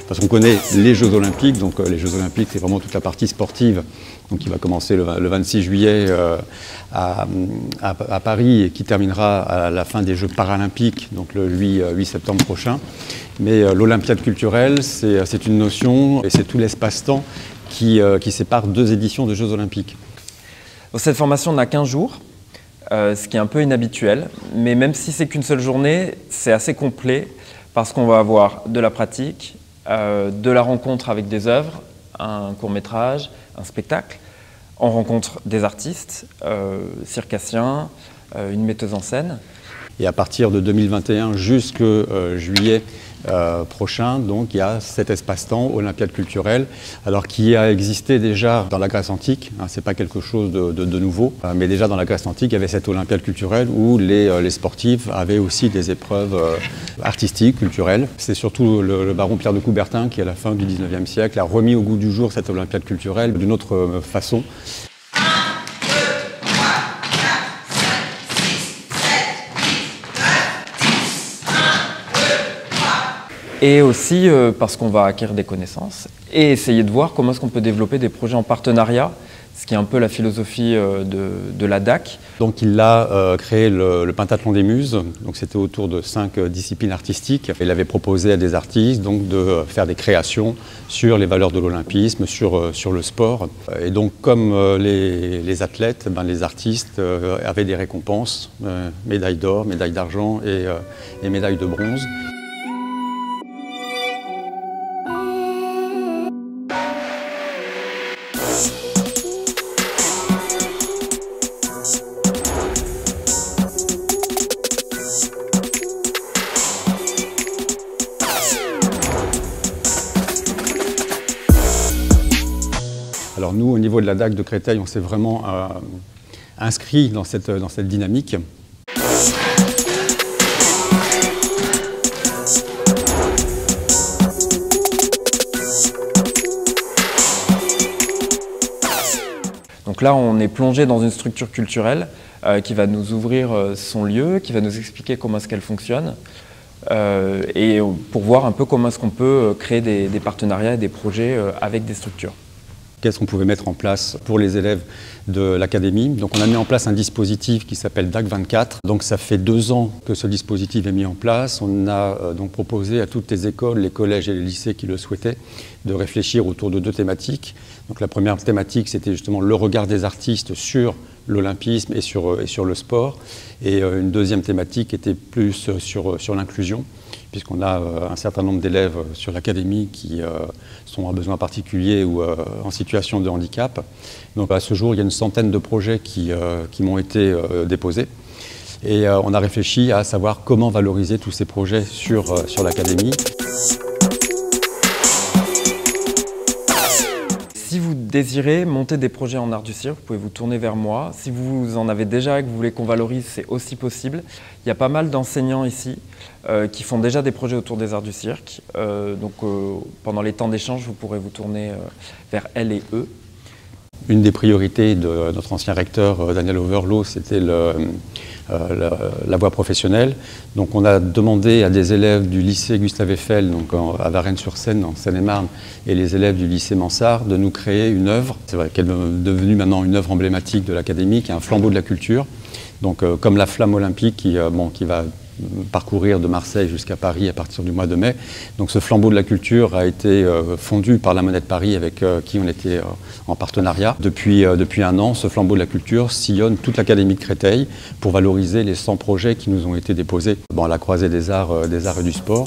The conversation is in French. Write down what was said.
Parce qu'on connaît les Jeux Olympiques, donc les Jeux Olympiques c'est vraiment toute la partie sportive, donc qui va commencer le 26 juillet à Paris et qui terminera à la fin des Jeux Paralympiques, donc le 8 septembre prochain. Mais l'Olympiade culturelle, c'est une notion et c'est tout l'espace-temps qui sépare deux éditions de Jeux Olympiques. Cette formation n'a qu'1 jour, ce qui est un peu inhabituel, mais même si c'est qu'une seule journée, c'est assez complet parce qu'on va avoir de la pratique, de la rencontre avec des œuvres, un court-métrage, un spectacle. On rencontre des artistes, circassiens, une metteuse en scène. Et à partir de 2021 jusqu'en juillet prochain, donc, il y a cet espace-temps Olympiade culturelle, alors qui a existé déjà dans la Grèce antique, hein, c'est pas quelque chose de nouveau, mais déjà dans la Grèce antique, il y avait cette Olympiade culturelle où les sportifs avaient aussi des épreuves artistiques, culturelles. C'est surtout le baron Pierre de Coubertin qui, à la fin du 19e siècle, a remis au goût du jour cette Olympiade culturelle d'une autre façon. Et aussi parce qu'on va acquérir des connaissances et essayer de voir comment est-ce qu'on peut développer des projets en partenariat, ce qui est un peu la philosophie de la DAC. Donc il a créé le Pentathlon des Muses, donc c'était autour de 5 disciplines artistiques. Il avait proposé à des artistes donc, de faire des créations sur les valeurs de l'olympisme, sur le sport. Et donc comme les athlètes, les artistes avaient des récompenses, médailles d'or, médailles d'argent et médailles de bronze. Alors nous, au niveau de la DAC de Créteil, on s'est vraiment inscrit dans cette dynamique. Donc là, on est plongé dans une structure culturelle qui va nous ouvrir son lieu, qui va nous expliquer comment est-ce qu'elle fonctionne et pour voir un peu comment est-ce qu'on peut créer des partenariats et des projets avec des structures. Qu'est-ce qu'on pouvait mettre en place pour les élèves de l'académie? Donc on a mis en place un dispositif qui s'appelle DAC 24. Donc ça fait 2 ans que ce dispositif est mis en place. On a donc proposé à toutes les écoles, les collèges et les lycées qui le souhaitaient de réfléchir autour de 2 thématiques. Donc la première thématique, c'était justement le regard des artistes sur l'olympisme et sur le sport. Et une deuxième thématique était plus sur l'inclusion, puisqu'on a un certain nombre d'élèves sur l'académie qui sont à besoins particuliers ou en situation de handicap. Donc à ce jour, il y a une centaine de projets qui m'ont été déposés. Et on a réfléchi à savoir comment valoriser tous ces projets sur l'académie. Si vous désirez monter des projets en art du cirque, vous pouvez vous tourner vers moi. Si vous en avez déjà et que vous voulez qu'on valorise, c'est aussi possible. Il y a pas mal d'enseignants ici qui font déjà des projets autour des arts du cirque. Pendant les temps d'échange, vous pourrez vous tourner vers elles et eux. Une des priorités de notre ancien recteur Daniel Overlo, c'était la voie professionnelle. Donc on a demandé à des élèves du lycée Gustave Eiffel, donc à Varennes-sur-Seine, en Seine-et-Marne, et les élèves du lycée Mansart, de nous créer une œuvre. C'est vrai qu'elle est devenue maintenant une œuvre emblématique de l'académie, qui est un flambeau de la culture. Donc comme la flamme olympique qui va parcourir de Marseille jusqu'à Paris à partir du mois de mai. Donc ce flambeau de la culture a été fondu par la Monnaie de Paris avec qui on était en partenariat. Depuis 1 an, ce flambeau de la culture sillonne toute l'académie de Créteil pour valoriser les 100 projets qui nous ont été déposés à la croisée des arts et du sport.